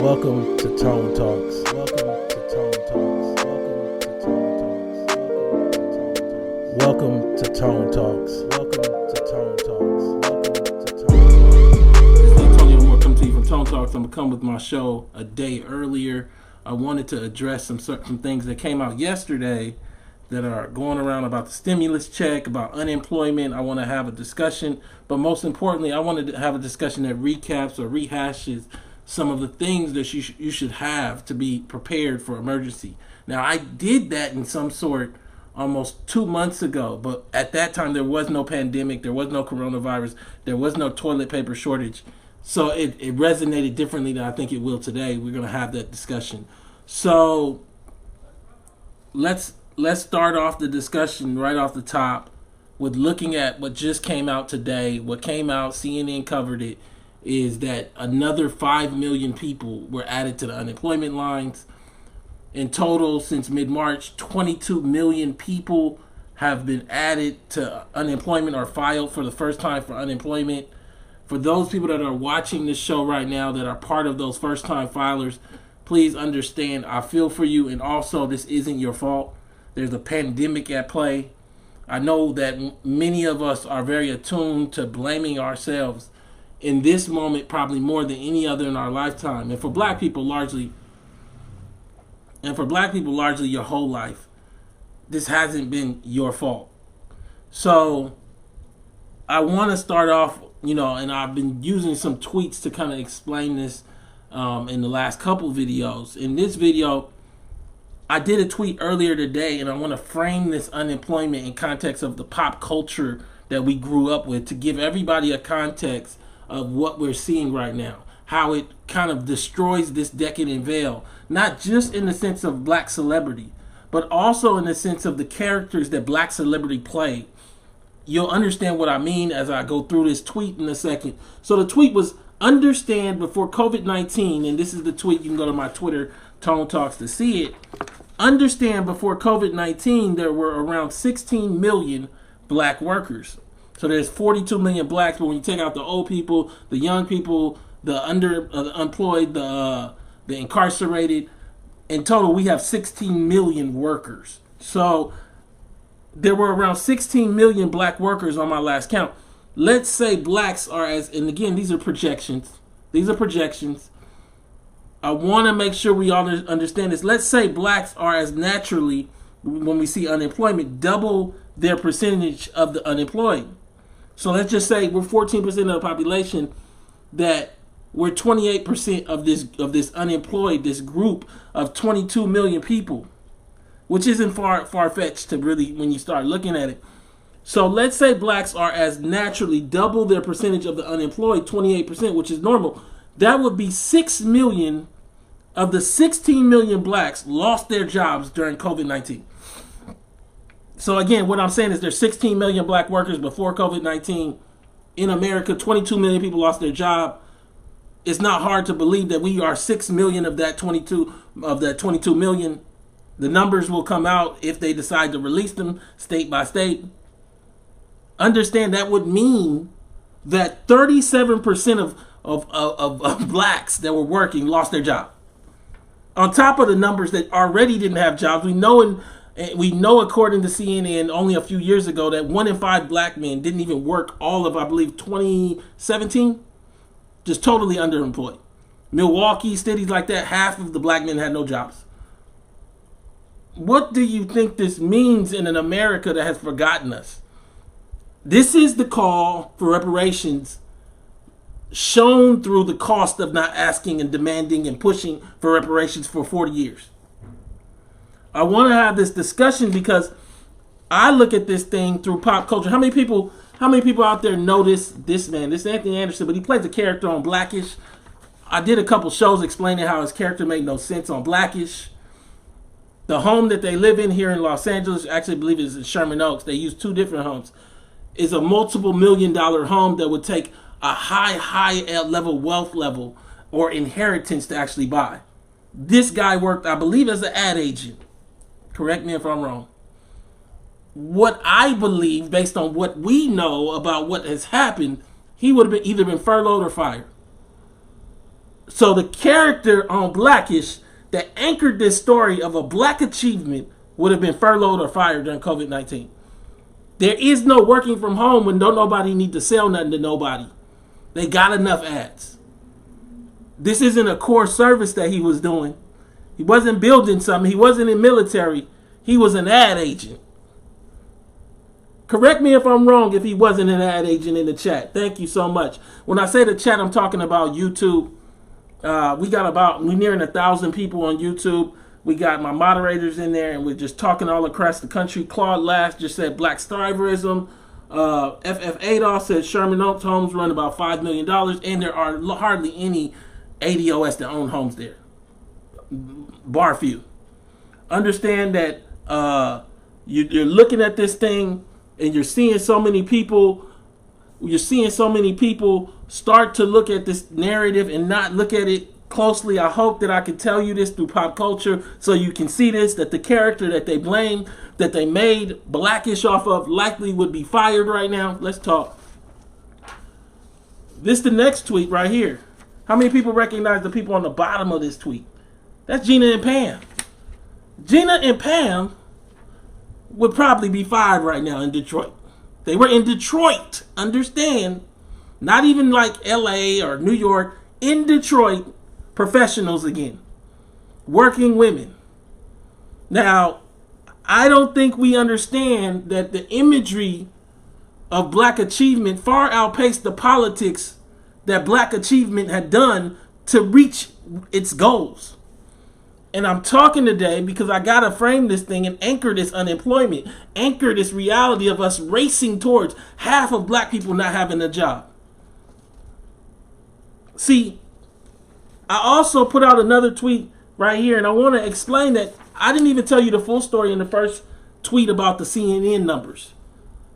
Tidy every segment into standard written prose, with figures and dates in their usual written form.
Welcome to Tone Talks. Welcome to Tone Talks. Welcome to Tone Talks. Welcome to Tone Talks. Welcome to Tone Talks. This is Antonio Moore coming to you from Tone Talks. I'm gonna come with my show a day earlier. I wanted to address some things that came out yesterday that are going around about the stimulus check, about unemployment. I want to have a discussion, but most importantly, I wanted to have a discussion that recaps or rehashes some of the things that you should have to be prepared for emergency. Now, I did that in some sort almost 2 months ago, but at that time there was no pandemic, there was no coronavirus, there was no toilet paper shortage, so it resonated differently than I think it will today. We're going to have that discussion. So let's start off the discussion right off the top with looking at what just came out today. What came out, CNN covered it, is that another 5 million people were added to the unemployment lines. In total, since mid-March, 22 million people have been added to unemployment or filed for the first time for unemployment. For those people that are watching this show right now that are part of those first-time filers, please understand, I feel for you, and also this isn't your fault. There's a pandemic at play. I know that many of us are very attuned to blaming ourselves in this moment, probably more than any other in our lifetime. And for black people largely your whole life, this hasn't been your fault. So I want to start off, and I've been using some tweets to kind of explain this in the last couple videos. In this video, I did a tweet earlier today, and I want to frame this unemployment in context of the pop culture that we grew up with to give everybody a context of what we're seeing right now, how it kind of destroys this decadent veil, not just in the sense of black celebrity, but also in the sense of the characters that black celebrity play. You'll understand what I mean as I go through this tweet in a second. So the tweet was, understand before COVID-19, and this is the tweet, you can go to my Twitter, Tone Talks, to see it. Understand before COVID-19, there were around 16 million black workers. So there's 42 million blacks, but when you take out the old people, the young people, the underemployed, the incarcerated, in total we have 16 million workers. So there were around 16 million black workers on my last count. Let's say blacks are and again, these are projections. I want to make sure we all understand this. Let's say blacks are as naturally, when we see unemployment, double their percentage of the unemployed. So let's just say we're 14% of the population, that we're 28% of this unemployed, this group of 22 million people, which isn't far-fetched to really, when you start looking at it. So let's say blacks are as naturally double their percentage of the unemployed, 28%, which is normal. That would be 6 million of the 16 million blacks lost their jobs during COVID-19. So again, what I'm saying is there's 16 million black workers before COVID-19 in America. 22 million people lost their job. It's not hard to believe that we are 6 million of that 22 million. The numbers will come out if they decide to release them state by state. Understand that would mean that 37% of blacks that were working lost their job. On top of the numbers that already didn't have jobs, we know according to CNN only a few years ago that 1 in 5 black men didn't even work all of, I believe, 2017. Just totally underemployed. Milwaukee, cities like that, half of the black men had no jobs. What do you think this means in an America that has forgotten us? This is the call for reparations shown through the cost of not asking and demanding and pushing for reparations for 40 years. I want to have this discussion because I look at this thing through pop culture. How many people out there know this man? This is Anthony Anderson, but he plays a character on Blackish. I did a couple shows explaining how his character made no sense on Blackish. The home that they live in here in Los Angeles, actually I believe it's in Sherman Oaks, they use 2 different homes, is a multiple $million-dollar home that would take a high level wealth level or inheritance to actually buy. This guy worked, I believe, as an ad agent. Correct me if I'm wrong. What I believe, based on what we know about what has happened, he would have either been furloughed or fired. So the character on Blackish that anchored this story of a black achievement would have been furloughed or fired during COVID-19. There is no working from home when nobody need to sell nothing to nobody. They got enough ads. This isn't a core service that he was doing. He wasn't building something. He wasn't in military. He was an ad agent. Correct me if I'm wrong if he wasn't an ad agent in the chat. Thank you so much. When I say the chat, I'm talking about YouTube. We're nearing 1,000 people on YouTube. We got my moderators in there, and we're just talking all across the country. Claude Last just said Black Striverism. FF Adolf said Sherman Oaks homes run about $5 million, and there are hardly any ADOS that own homes there. Bar few. Understand that you're looking at this thing, and you're seeing so many people. You're seeing so many people start to look at this narrative and not look at it closely. I hope that I can tell you this through pop culture so you can see this, that the character that they blame, that they made Blackish off of, likely would be fired right now. Let's talk. This the next tweet right here. How many people recognize the people on the bottom of this tweet? That's Gina and Pam. Gina and Pam would probably be fired right now in Detroit. They were in Detroit, understand? Not even like LA or New York. In Detroit, professionals again. Working women. Now, I don't think we understand that the imagery of black achievement far outpaced the politics that black achievement had done to reach its goals. And I'm talking today because I got to frame this thing and anchor this unemployment, anchor this reality of us racing towards half of black people not having a job. See, I also put out another tweet right here, and I want to explain that I didn't even tell you the full story in the first tweet about the CNN numbers.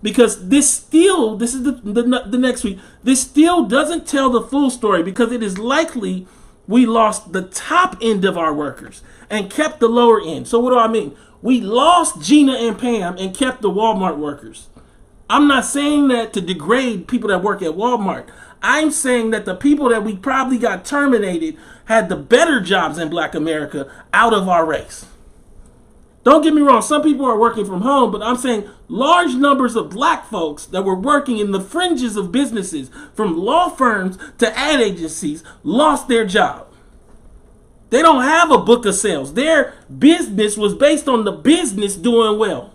Because this is the next tweet, this still doesn't tell the full story because it is likely we lost the top end of our workers and kept the lower end. So what do I mean? We lost Gina and Pam and kept the Walmart workers. I'm not saying that to degrade people that work at Walmart. I'm saying that the people that we probably got terminated had the better jobs in Black America out of our race. Don't get me wrong, some people are working from home, but I'm saying large numbers of black folks that were working in the fringes of businesses, from law firms to ad agencies, lost their job. They don't have a book of sales. Their business was based on the business doing well.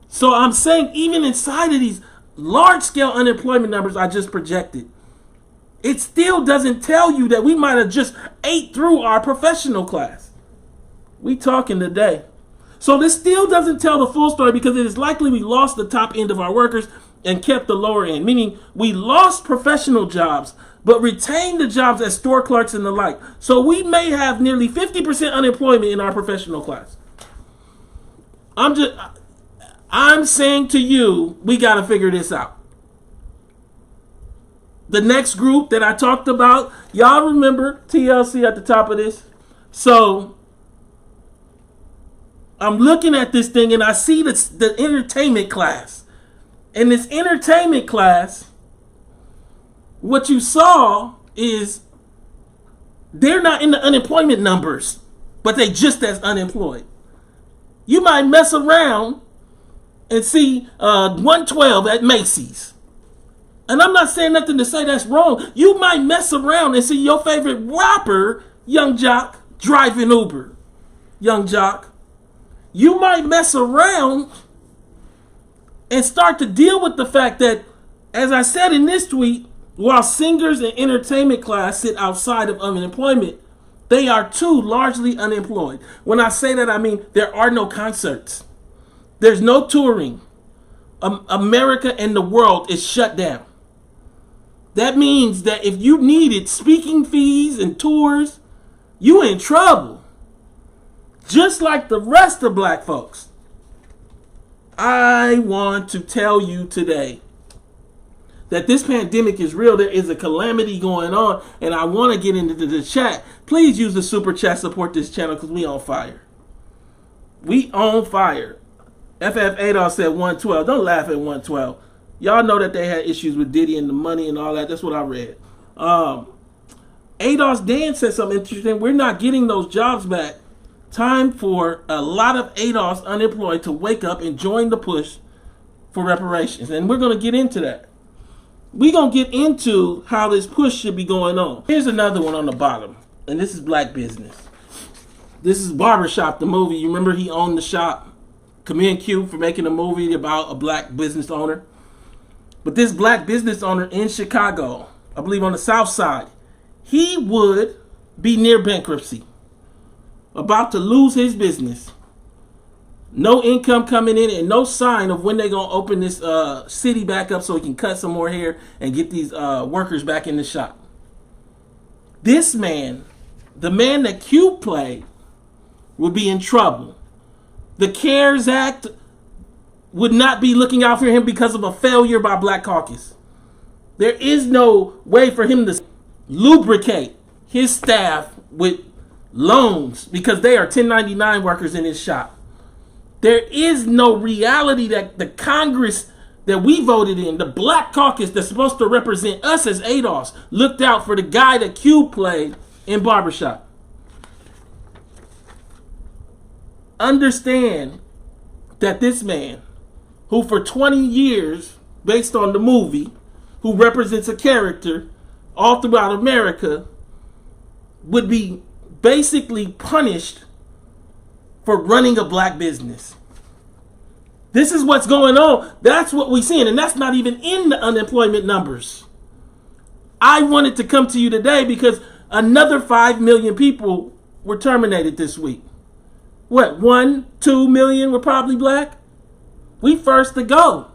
So I'm saying even inside of these large-scale unemployment numbers I just projected, it still doesn't tell you that we might have just ate through our professional class. We talking today. So this still doesn't tell the full story because it is likely we lost the top end of our workers and kept the lower end, meaning we lost professional jobs but retained the jobs as store clerks and the like. So we may have nearly 50% unemployment in our professional class. I'm saying to you, we got to figure this out. The next group that I talked about, y'all remember TLC at the top of this? So I'm looking at this thing and I see the entertainment class. In this entertainment class, what you saw is they're not in the unemployment numbers, but they just as unemployed. You might mess around and see 112 at Macy's. And I'm not saying nothing to say that's wrong. You might mess around and see your favorite rapper, Young Jock, driving Uber. Young Jock. You might mess around and start to deal with the fact that, as I said in this tweet, while singers and entertainment class sit outside of unemployment, they are too largely unemployed. When I say that, I mean there are no concerts. There's no touring. America and the world is shut down. That means that if you needed speaking fees and tours, you in trouble. Just like the rest of black folks. I want to tell you today that this pandemic is real. There is a calamity going on, and I want to get into the chat. Please use the super chat, support this channel, because we on fire. We on fire. FF Adolf said 112. Don't laugh at 112. Y'all know that they had issues with Diddy and the money and all that. That's what I read. ADOS Dan said something interesting. We're not getting those jobs back. Time for a lot of ADOS unemployed to wake up and join the push for reparations. And we're going to get into that. We're going to get into how this push should be going on. Here's another one on the bottom. And this is Black Business. This is Barbershop, the movie. You remember he owned the shop? Commend Q for making a movie about a black business owner. But this black business owner in Chicago, I believe on the south side, he would be near bankruptcy, about to lose his business. No income coming in and no sign of when they're going to open this city back up so he can cut some more hair and get these workers back in the shop. This man, the man that Q played, would be in trouble. The CARES Act would not be looking out for him because of a failure by Black Caucus. There is no way for him to lubricate his staff with loans because they are 1099 workers in his shop. There is no reality that the Congress that we voted in, the Black Caucus that's supposed to represent us as ADOS, looked out for the guy that Q played in Barbershop. Understand that this man, who for 20 years, based on the movie, who represents a character all throughout America, would be basically punished for running a black business. This is what's going on. That's what we're seeing, and that's not even in the unemployment numbers. I wanted to come to you today because another 5 million people were terminated this week. What, 1, 2 million were probably black? We first to go.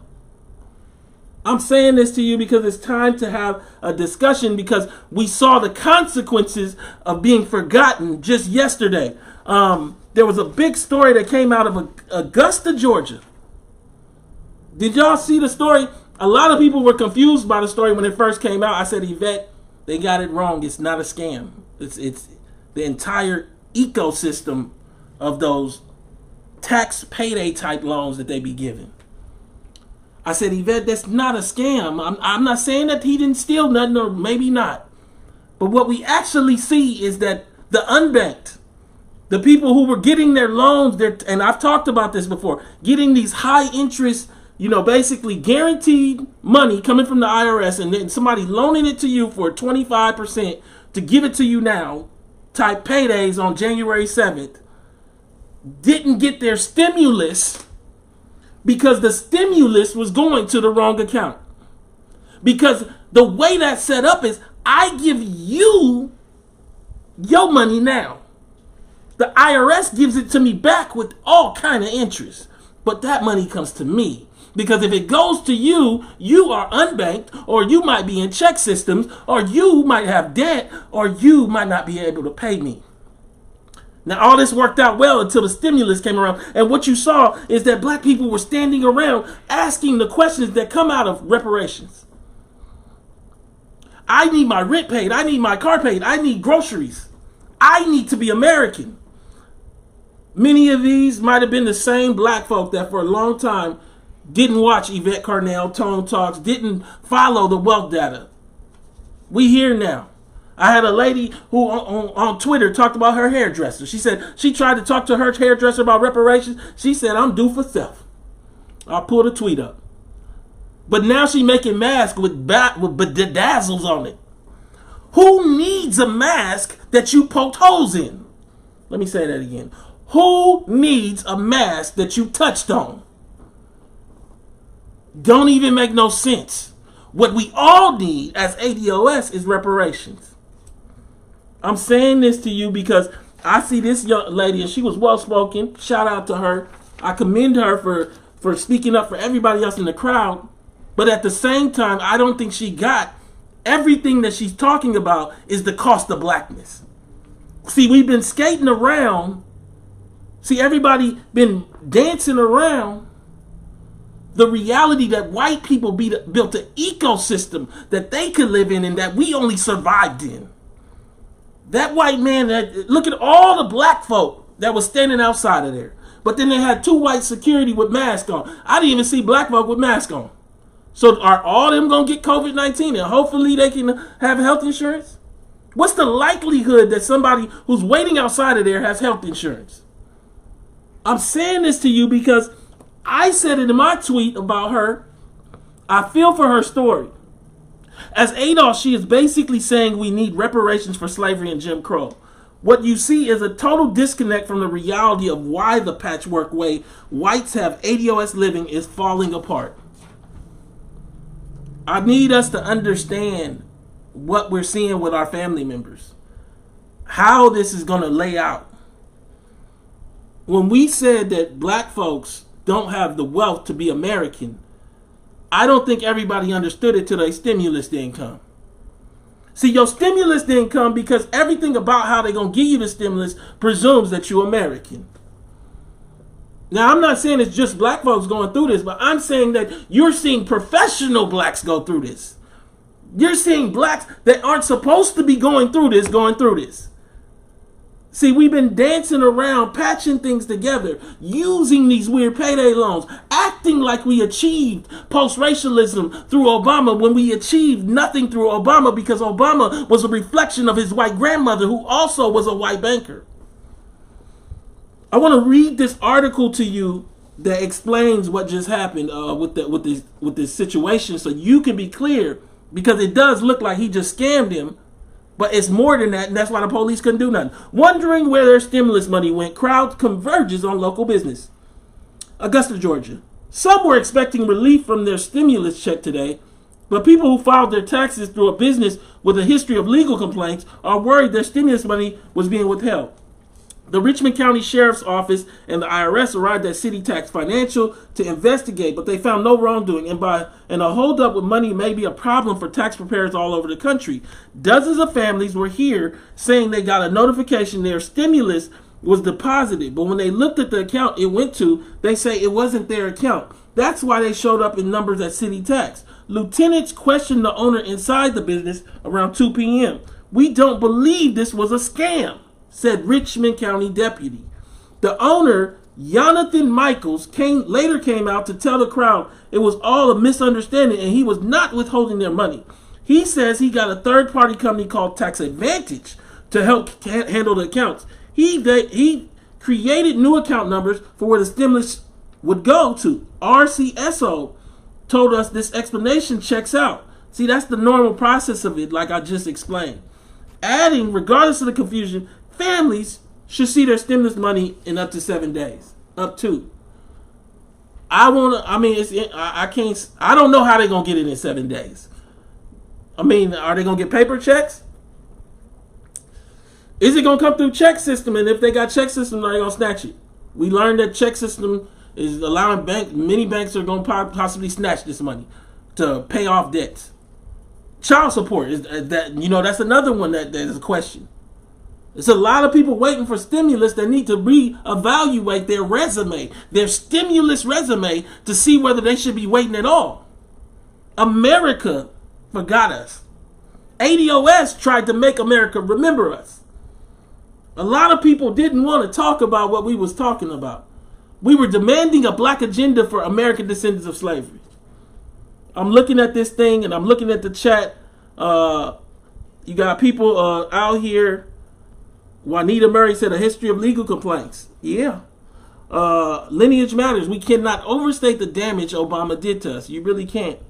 I'm saying this to you because it's time to have a discussion because we saw the consequences of being forgotten just yesterday. There was a big story that came out of Augusta, Georgia. Did y'all see the story? A lot of people were confused by the story when it first came out. I said, Yvette, they got it wrong. It's not a scam. It's the entire ecosystem of those tax payday type loans that they be giving. I said, Yvette, that's not a scam. I'm not saying that he didn't steal nothing, or maybe not. But what we actually see is that the unbanked, the people who were getting their loans, and I've talked about this before, getting these high interest, basically guaranteed money coming from the IRS, and then somebody loaning it to you for 25% to give it to you now, type paydays on January 7th, didn't get their stimulus because the stimulus was going to the wrong account. Because the way that's set up is I give you your money now. The IRS gives it to me back with all kind of interest. But that money comes to me. Because if it goes to you, you are unbanked, or you might be in check systems, or you might have debt, or you might not be able to pay me. Now, all this worked out well until the stimulus came around. And what you saw is that black people were standing around asking the questions that come out of reparations. I need my rent paid. I need my car paid. I need groceries. I need to be American. Many of these might have been the same black folk that for a long time didn't watch Yvette Carnell, Tone Talks, didn't follow the wealth data. We here now. I had a lady who on Twitter talked about her hairdresser. She said she tried to talk to her hairdresser about reparations. She said, I'm due for self. I'll pull the tweet up. But now she making masks with bedazzles on it. Who needs a mask that you poked holes in? Let me say that again. Who needs a mask that you touched on? Don't even make no sense. What we all need as ADOS is reparations. I'm saying this to you because I see this young lady and she was well-spoken. Shout out to her. I commend her for speaking up for everybody else in the crowd. But at the same time, I don't think she got everything that she's talking about is the cost of blackness. See, we've been skating around. See, everybody been dancing around the reality that white people built an ecosystem that they could live in and that we only survived in. That white man, look at all the black folk that was standing outside of there. But then they had 2 white security with masks on. I didn't even see black folk with masks on. So are all of them going to get COVID-19 and hopefully they can have health insurance? What's the likelihood that somebody who's waiting outside of there has health insurance? I'm saying this to you because I said it in my tweet about her. I feel for her story. As Adolf, she is basically saying we need reparations for slavery and Jim Crow. What you see is a total disconnect from the reality of why the patchwork way whites have ADOS living is falling apart. I need us to understand what we're seeing with our family members, how this is going to lay out. When we said that black folks don't have the wealth to be American, I don't think everybody understood it till their stimulus didn't come. See, your stimulus didn't come because everything about how they're going to give you the stimulus presumes that you're American. Now, I'm not saying it's just black folks going through this, but I'm saying that you're seeing professional blacks go through this. You're seeing blacks that aren't supposed to be going through this. See, we've been dancing around, patching things together, using these weird payday loans, acting like we achieved post-racialism through Obama when we achieved nothing through Obama because Obama was a reflection of his white grandmother who also was a white banker. I want to read this article to you that explains what just happened with this situation so you can be clear, because it does look like he just scammed him. But it's more than that, and that's why the police couldn't do nothing. Wondering where their stimulus money went, crowd converges on local business. Augusta, Georgia. Some were expecting relief from their stimulus check today, but people who filed their taxes through a business with a history of legal complaints are worried their stimulus money was being withheld. The Richmond County Sheriff's Office and the IRS arrived at City Tax Financial to investigate, but they found no wrongdoing, and a holdup with money may be a problem for tax preparers all over the country. Dozens of families were here saying they got a notification their stimulus was deposited, but when they looked at the account it went to, they say it wasn't their account. That's why they showed up in numbers at City Tax. Lieutenants questioned the owner inside the business around 2 p.m. "We don't believe this was a scam," said Richmond County deputy. The owner, Jonathan Michaels, later came out to tell the crowd it was all a misunderstanding and he was not withholding their money. He says he got a third-party company called Tax Advantage to help handle the accounts. He created new account numbers for where the stimulus would go to. RCSO told us this explanation checks out. See, that's the normal process of it, like I just explained. Adding, regardless of the confusion, families should see their stimulus money in up to 7 days. Up to. I don't know how they're going to get it in 7 days. I mean, are they going to get paper checks? Is it going to come through check system? And if they got check system, are they going to snatch it? We learned that check system is allowing many banks are going to possibly snatch this money to pay off debts. Child support, that's another one that is a question. There's a lot of people waiting for stimulus that need to reevaluate their resume, their stimulus resume, to see whether they should be waiting at all. America forgot us. ADOS tried to make America remember us. A lot of people didn't want to talk about what we was talking about. We were demanding a black agenda for American descendants of slavery. I'm looking at this thing and I'm looking at the chat. You got people out here. Juanita Murray said a history of legal complaints. Yeah. Lineage matters. We cannot overstate the damage Obama did to us. You really can't.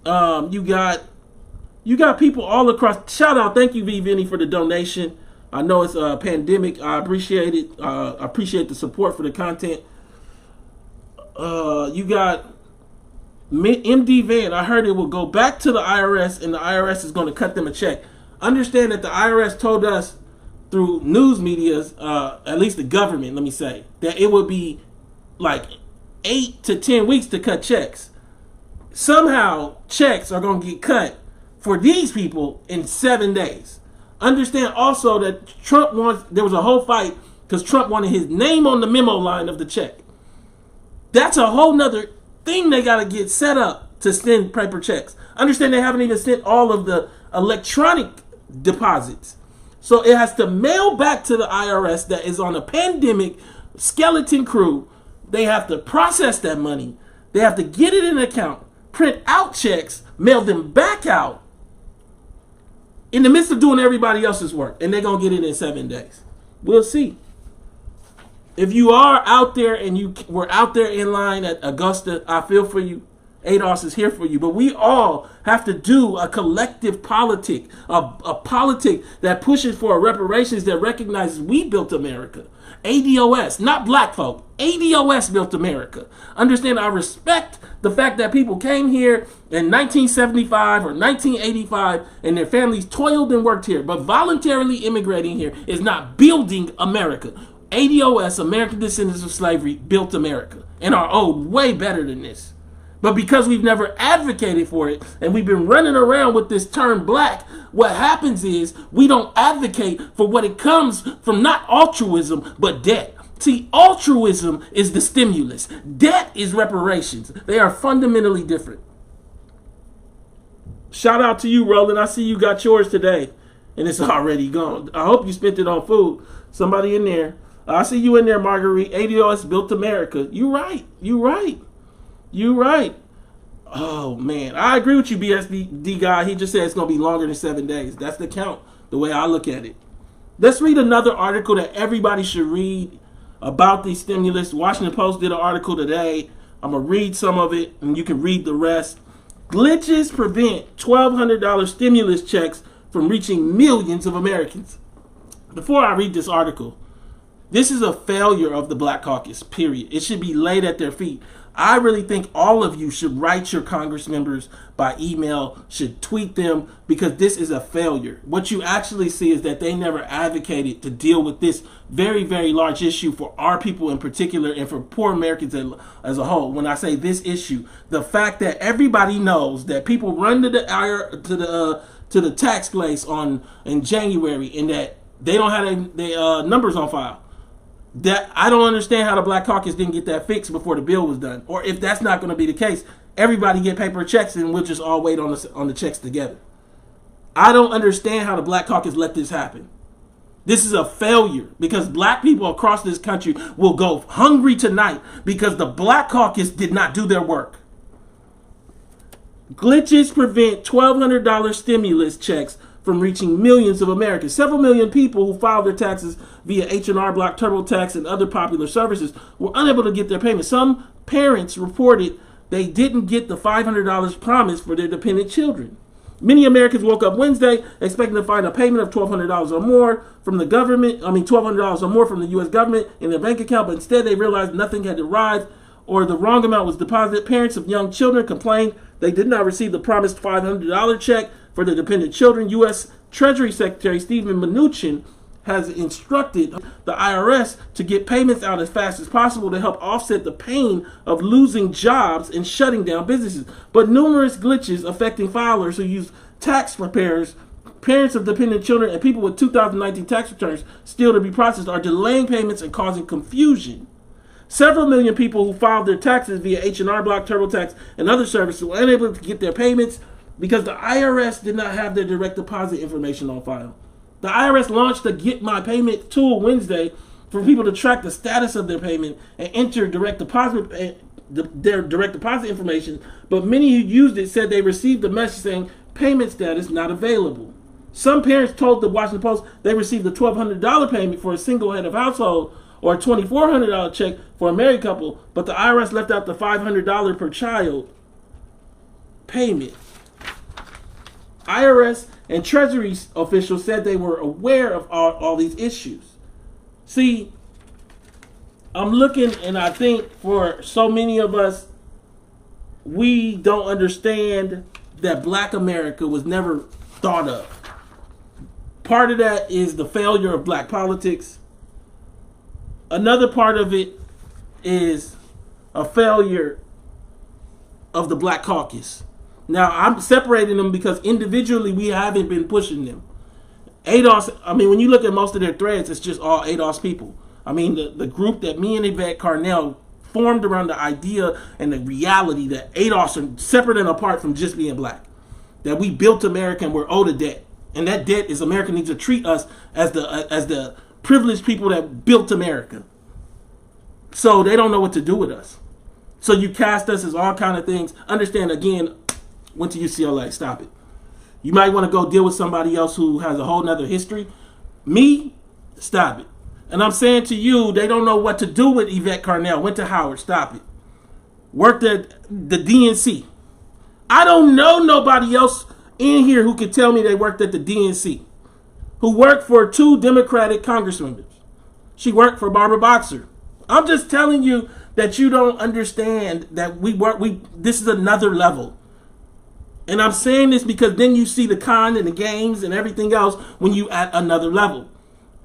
You got people all across. Shout out. Thank you, V. Vinny, for the donation. I know it's a pandemic. I appreciate it. I appreciate the support for the content. You got MD Van. I heard it will go back to the IRS and the IRS is going to cut them a check. Understand that the IRS told us through news medias, at least the government, let me say, that it would be like 8 to 10 weeks to cut checks. Somehow checks are going to get cut for these people in 7 days. Understand also that there was a whole fight because Trump wanted his name on the memo line of the check. That's a whole nother thing they got to get set up to send paper checks. Understand they haven't even sent all of the electronic deposits. So it has to mail back to the IRS that is on a pandemic skeleton crew. They have to process that money. They have to get it in an account, print out checks, mail them back out. in the midst of doing everybody else's work, and they're going to get it in 7 days. We'll see. If you are out there and you were out there in line at Augusta, I feel for you. ADOS is here for you. But we all have to do a collective politic, a politic that pushes for reparations that recognizes we built America. ADOS, not black folk. ADOS built America. Understand, I respect the fact that people came here in 1975 or 1985 and their families toiled and worked here. But voluntarily immigrating here is not building America. ADOS, American Descendants of Slavery, built America and are owed way better than this. But because we've never advocated for it and we've been running around with this term black, what happens is we don't advocate for what it comes from, not altruism, but debt. See, altruism is the stimulus. Debt is reparations. They are fundamentally different. Shout out to you, Roland. I see you got yours today and it's already gone. I hope you spent it on food. Somebody in there. I see you in there, Marguerite. ADOS built America. You right. Oh, man. I agree with you, BSD guy. He just said it's going to be longer than 7 days. That's the count, the way I look at it. Let's read another article that everybody should read about the stimulus. Washington Post did an article today. I'm going to read some of it, and you can read the rest. Glitches prevent $1,200 stimulus checks from reaching millions of Americans. Before I read this article, this is a failure of the Black Caucus, period. It should be laid at their feet. I really think all of you should write your Congress members by email, should tweet them, because this is a failure. What you actually see is that they never advocated to deal with this very, very large issue for our people in particular and for poor Americans as a whole. When I say this issue, the fact that everybody knows that people run to the tax place in January and that they don't have their numbers on file. That I don't understand how the Black Caucus didn't get that fixed before the bill was done. Or if that's not going to be the case, everybody get paper checks and we'll just all wait on the checks together. I don't understand how the Black Caucus let this happen. This is a failure because black people across this country will go hungry tonight because the Black Caucus did not do their work. Glitches prevent $1,200 stimulus checks from reaching millions of Americans. Several million people who filed their taxes via H&R Block, TurboTax, and other popular services were unable to get their payment. Some parents reported they didn't get the $500 promised for their dependent children. Many Americans woke up Wednesday expecting to find a payment of $1,200 or more from the government, $1,200 or more from the U.S. government in their bank account, but instead they realized nothing had arrived or the wrong amount was deposited. Parents of young children complained they did not receive the promised $500 check for the dependent children. U.S. Treasury Secretary Steven Mnuchin has instructed the IRS to get payments out as fast as possible to help offset the pain of losing jobs and shutting down businesses. But numerous glitches affecting filers who use tax preparers, parents of dependent children, and people with 2019 tax returns still to be processed are delaying payments and causing confusion. Several million people who filed their taxes via H&R Block, TurboTax, and other services were unable to get their payments because the IRS did not have their direct deposit information on file. The IRS launched the Get My Payment tool Wednesday for people to track the status of their payment and enter their direct deposit information, but many who used it said they received a message saying payment status not available. Some parents told the Washington Post they received a $1,200 payment for a single head of household or a $2,400 check for a married couple, but the IRS left out the $500 per child payment. IRS and Treasury officials said they were aware of all these issues. See, I'm looking and I think for so many of us, we don't understand that Black America was never thought of. Part of that is the failure of black politics. Another part of it is a failure of the Black Caucus. Now, I'm separating them because individually we haven't been pushing them. ADOS, when you look at most of their threads, it's just all ADOS people. The group that me and Yvette Carnell formed around the idea and the reality that ADOS are separate and apart from just being black. That we built America and we're owed a debt. And that debt is America needs to treat us as the privileged people that built America. So they don't know what to do with us. So you cast us as all kind of things. Understand, again, went to UCLA. Stop it. You might want to go deal with somebody else who has a whole nother history. Me, stop it. And I'm saying to you, they don't know what to do with Yvette Carnell. Went to Howard, stop it. Worked at the DNC. I don't know nobody else in here who can tell me they worked at the DNC. Who worked for 2 Democratic congresswomen. She worked for Barbara Boxer. I'm just telling you that you don't understand that this is another level. And I'm saying this because then you see the con and the games and everything else when you at another level.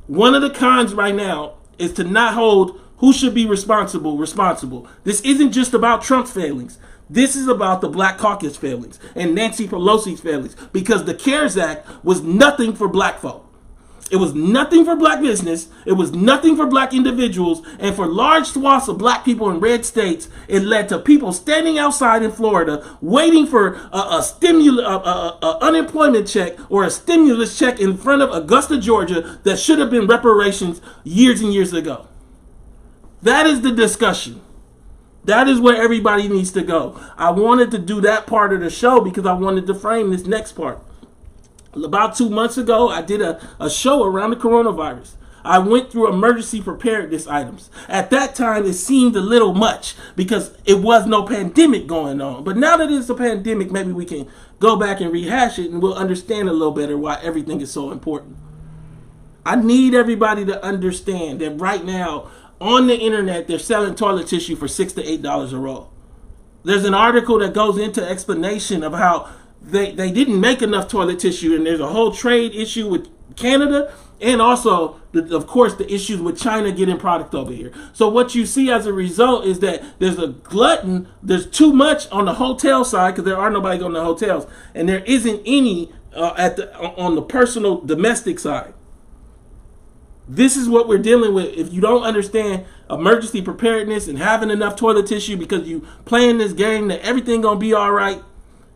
One of the cons right now is to not hold who should be responsible. This isn't just about Trump's failings. This is about the Black Caucus failings and Nancy Pelosi's failings, because the CARES Act was nothing for black folk. It was nothing for black business. It was nothing for black individuals. And for large swaths of black people in red states, it led to people standing outside in Florida waiting for a unemployment check or a stimulus check in front of Augusta, Georgia, that should have been reparations years and years ago. That is the discussion. That is where everybody needs to go. I wanted to do that part of the show because I wanted to frame this next part. About 2 months ago, I did a show around the coronavirus. I went through emergency preparedness items. At that time, it seemed a little much because it was no pandemic going on. But now that it's a pandemic, maybe we can go back and rehash it and we'll understand a little better why everything is so important. I need everybody to understand that right now, on the internet, they're selling toilet tissue for $6 to $8 a roll. There's an article that goes into explanation of how they didn't make enough toilet tissue, and there's a whole trade issue with Canada, and also, of course, the issues with China getting product over here. So what you see as a result is that there's a glutton, there's too much on the hotel side because there are nobody going to hotels, and there isn't any on the personal domestic side. This is what we're dealing with. If you don't understand emergency preparedness and having enough toilet tissue because you playing this game that everything gonna be all right,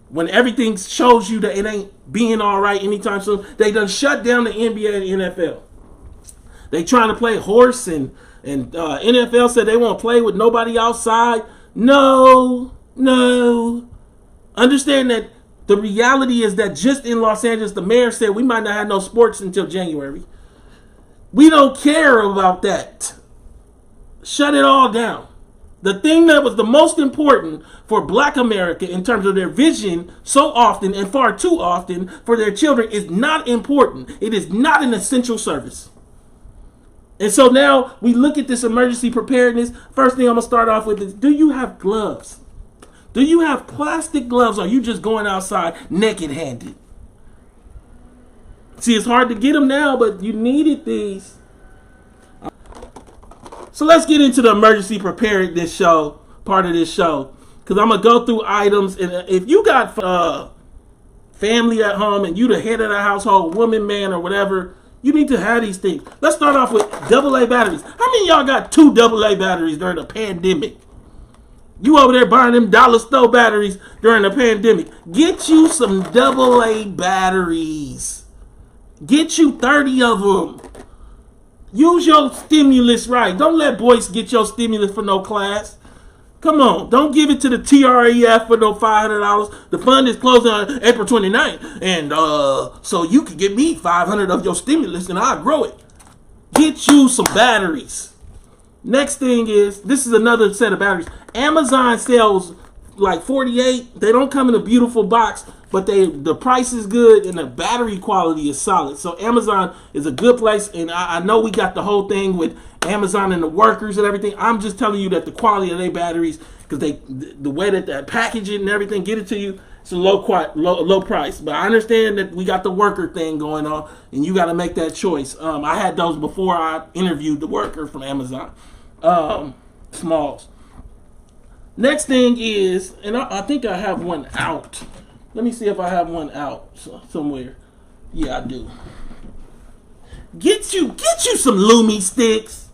when everything shows you that it ain't being all right anytime soon, they done shut down the NBA and NFL. They trying to play horse, and NFL said they won't play with nobody outside. No. Understand that the reality is that just in Los Angeles, the mayor said we might not have no sports until January. We don't care about that. Shut it all down. The thing that was the most important for Black America in terms of their vision so often and far too often for their children is not important. It is not an essential service. And so now we look at this emergency preparedness. First thing I'm going to start off with is, do you have gloves? Do you have plastic gloves, or are you just going outside naked-handed? See, it's hard to get them now, but you needed these. So let's get into the emergency preparedness show, part of this show. Because I'm going to go through items. And if you got family at home and you the head of the household, woman, man, or whatever, you need to have these things. Let's start off with AA batteries. How many of y'all got 2 AA batteries during the pandemic? You over there buying them dollar store batteries during the pandemic. Get you some AA batteries. Get you 30 of them. Use your stimulus right. Don't let boys get your stimulus for no class. Come on. Don't give it to the TREF for no $500. The fund is closing on April 29th. And so you can give me 500 of your stimulus and I'll grow it. Get you some batteries. Next thing is, this is another set of batteries. Amazon sells like 48. They don't come in a beautiful box, but the price is good and the battery quality is solid. So Amazon is a good place, and I know we got the whole thing with Amazon and the workers and everything. I'm just telling you that the quality of their batteries, because the way that they package it and everything, get it to you, it's a low price. But I understand that we got the worker thing going on, and you got to make that choice. I had those before I interviewed the worker from Amazon. Smalls. Next thing is, and I think I have one out. Let me see if I have one out somewhere. Yeah, I do. Get you some Lumi sticks.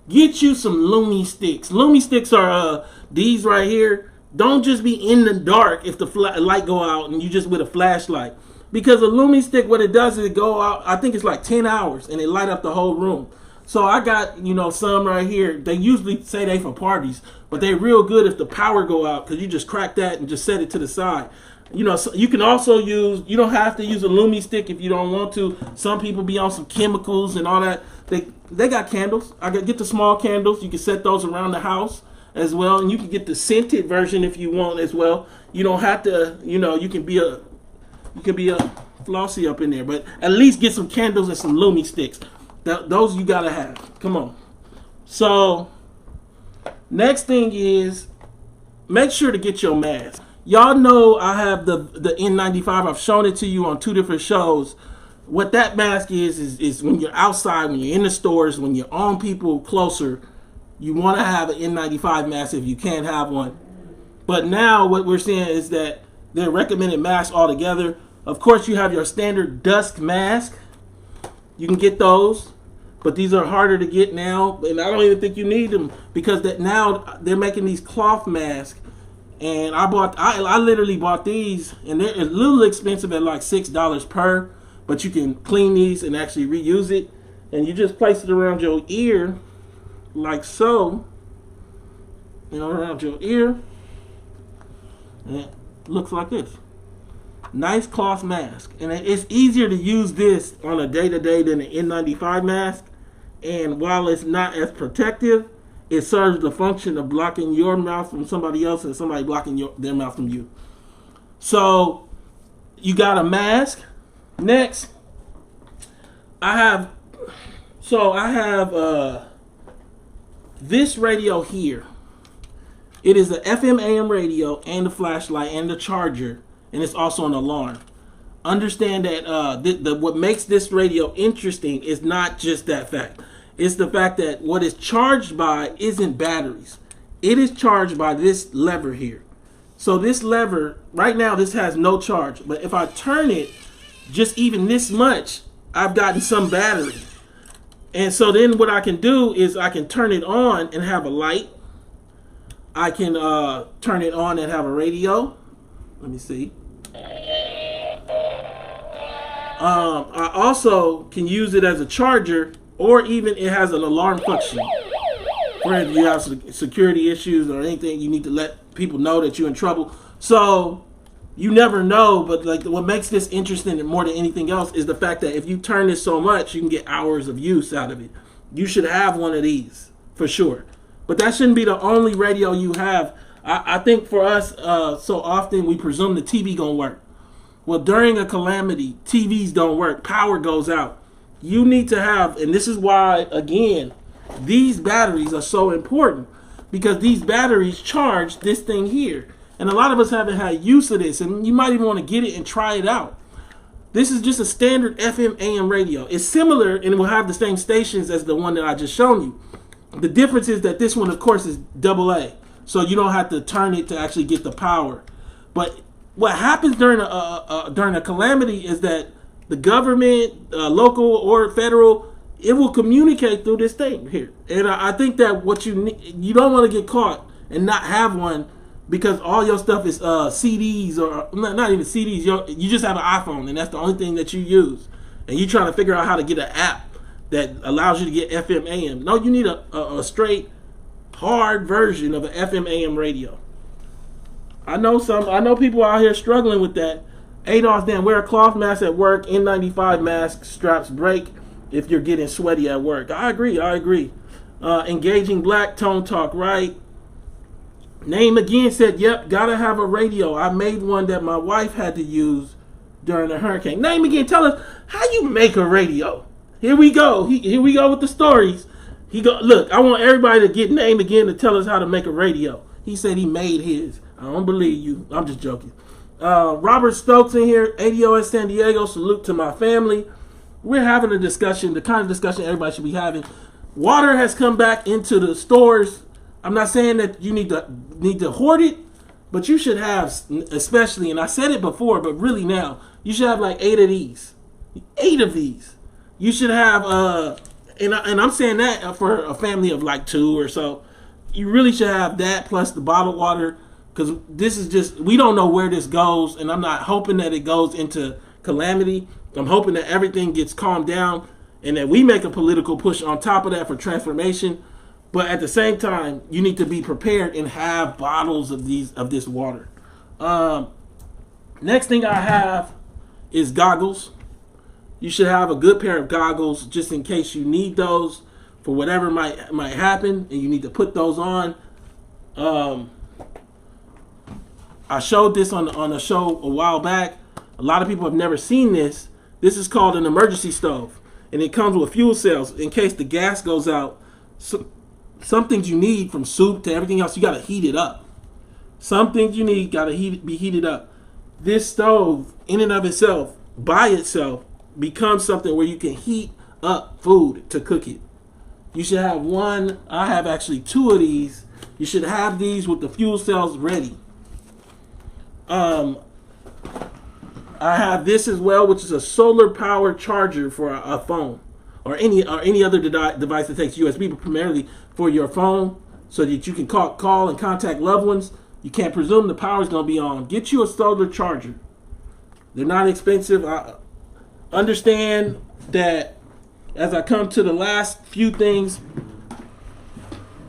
Get you some Lumi sticks. Lumi sticks are these right here. Don't just be in the dark if the light go out and you just with a flashlight. Because a Lumi stick, what it does is it go out, I think it's like 10 hours, and it light up the whole room. So I got, some right here. They usually say they for parties, but they real good if the power go out, because you just crack that and just set it to the side. So you can also use. You don't have to use a Lumi stick if you don't want to. Some people be on some chemicals and all that. They got candles. I could get the small candles. You can set those around the house as well, and you can get the scented version if you want as well. You don't have to. You can be a flossy up in there, but at least get some candles and some Lumi sticks. Those you gotta have. Come on. So next thing is make sure to get your mask. Y'all know I have the N95. I've shown it to you on 2 different shows. What that mask is when you're outside, when you're in the stores, when you're on people closer, you want to have an N95 mask if you can't have one. But now what we're seeing is that they're recommended masks altogether. Of course, you have your standard dust mask. You can get those, but these are harder to get now, and I don't even think you need them because now they're making these cloth masks. And I literally bought these, and they're a little expensive at like $6 per, but you can clean these and actually reuse it. And you just place it around your ear, like so. Around your ear. And it looks like this. Nice cloth mask. And it's easier to use this on a day-to-day than an N95 mask. And while it's not as protective, it serves the function of blocking your mouth from somebody else and somebody blocking their mouth from you. So you got a mask. Next, I have this radio here. It is the FM AM radio and the flashlight and the charger, and it's also an alarm. Understand that what makes this radio interesting is not just that fact. It's the fact that what it's charged by isn't batteries. It is charged by this lever here. So this lever, right now, this has no charge. But if I turn it just even this much, I've gotten some battery. And so then what I can do is I can turn it on and have a light. I can turn it on and have a radio. Let me see. I also can use it as a charger, or even it has an alarm function. For if you have security issues or anything, you need to let people know that you're in trouble. So you never know, but like what makes this interesting more than anything else is the fact that if you turn this so much, you can get hours of use out of it. You should have one of these for sure. But that shouldn't be the only radio you have. I think for us, so often we presume the TV gonna work. Well, during a calamity, TVs don't work. Power goes out. You need to have, and this is why, again, these batteries are so important, because these batteries charge this thing here. And a lot of us haven't had use of this, and you might even want to get it and try it out. This is just a standard FM AM radio. It's similar, and it will have the same stations as the one that I just shown you. The difference is that this one, of course, is AA, so you don't have to turn it to actually get the power. But what happens during a calamity is that the government, local or federal, it will communicate through this thing here. And I think that what you don't want to get caught and not have one, because all your stuff is CDs, or not even CDs. You just have an iPhone, and that's the only thing that you use. And you're trying to figure out how to get an app that allows you to get FM AM. No, you need a straight, hard version of an FM AM radio. I know people out here struggling with that. ADOS, then wear a cloth mask at work. N95 mask straps break if you're getting sweaty at work. I agree. Engaging black tone talk, right? Name again said, yep, gotta have a radio. I made one that my wife had to use during the hurricane. Name again, tell us how you make a radio. Here we go. Here we go with the stories. Look, I want everybody to get Name again to tell us how to make a radio. He said he made his. I don't believe you. I'm just joking. Robert Stokes in here, ADOS San Diego, salute to my family. We're having a discussion, the kind of discussion everybody should be having. Water has come back into the stores. I'm not saying that you need to hoard it, but you should have, especially, and I said it before, but really now, you should have like 8 of these. 8 of these. You should have, and I'm saying that for a family of like 2 or so. You really should have that plus the bottled water, because this is just, we don't know where this goes, and I'm not hoping that it goes into calamity. I'm hoping that everything gets calmed down and that we make a political push on top of that for transformation. But at the same time, you need to be prepared and have bottles of this water. Next thing I have is goggles. You should have a good pair of goggles just in case you need those for whatever might happen, and you need to put those on. I showed this on a show a while back. A lot of people have never seen this. This is called an emergency stove, and it comes with fuel cells in case the gas goes out. So, some things you need, from soup to everything else, you got to heat it up. Some things you need got to be heated up. This stove, in and of itself, by itself, becomes something where you can heat up food to cook it. You should have one. I have actually two of these. You should have these with the fuel cells ready. I have this as well, which is a solar power charger for a phone or any other device that takes USB, but primarily for your phone, so that you can call and contact loved ones. You can't presume the power is going to be on. Get you a solar charger. They're not expensive. I understand that as I come to the last few things,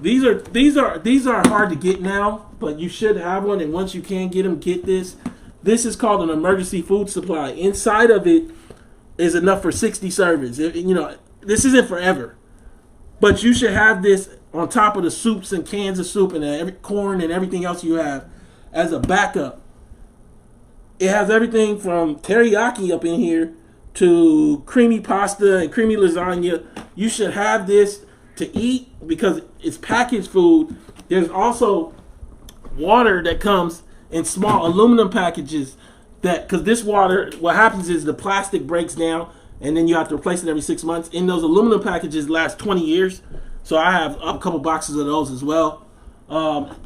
these are hard to get now, but you should have one, and once you can get them, get this. This is called an emergency food supply. Inside of it is enough for 60 servings. This isn't forever, but you should have this on top of the soups and cans of soup and corn and everything else you have as a backup. It has everything from teriyaki up in here to creamy pasta and creamy lasagna. You should have this to eat because it's packaged food. There's also water that comes in small aluminum packages, because this water, what happens is the plastic breaks down and then you have to replace it every 6 months. In those aluminum packages last 20 years. So I have a couple boxes of those as well.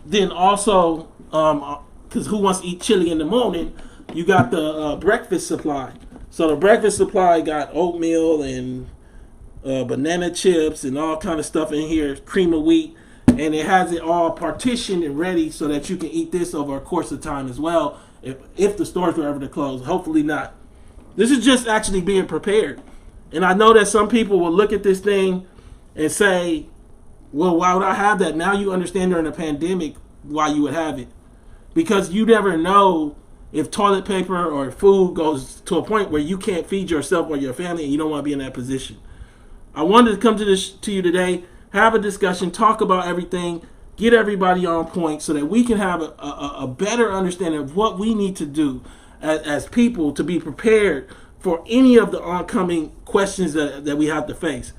Then also, because who wants to eat chili in the morning, you got the breakfast supply. So the breakfast supply got oatmeal and banana chips and all kind of stuff in here, cream of wheat. And it has it all partitioned and ready so that you can eat this over a course of time as well, if the stores were ever to close. Hopefully not. This is just actually being prepared. And I know that some people will look at this thing and say, well, why would I have that? Now you understand during a pandemic why you would have it. Because you never know if toilet paper or food goes to a point where you can't feed yourself or your family and you don't want to be in that position. I wanted to come to you today, have a discussion, talk about everything, get everybody on point so that we can have a better understanding of what we need to do as people to be prepared for any of the oncoming questions that we have to face.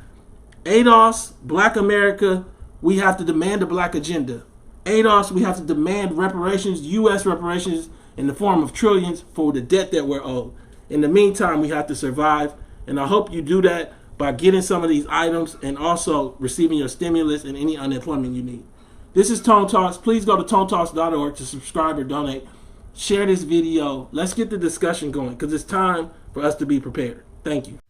ADOS, Black America, we have to demand a black agenda. ADOS, we have to demand reparations, U.S. reparations in the form of trillions for the debt that we're owed. In the meantime, we have to survive, and I hope you do that by getting some of these items and also receiving your stimulus and any unemployment you need. This is Tone Talks. Please go to tonetalks.org to subscribe or donate. Share this video. Let's get the discussion going because it's time for us to be prepared. Thank you.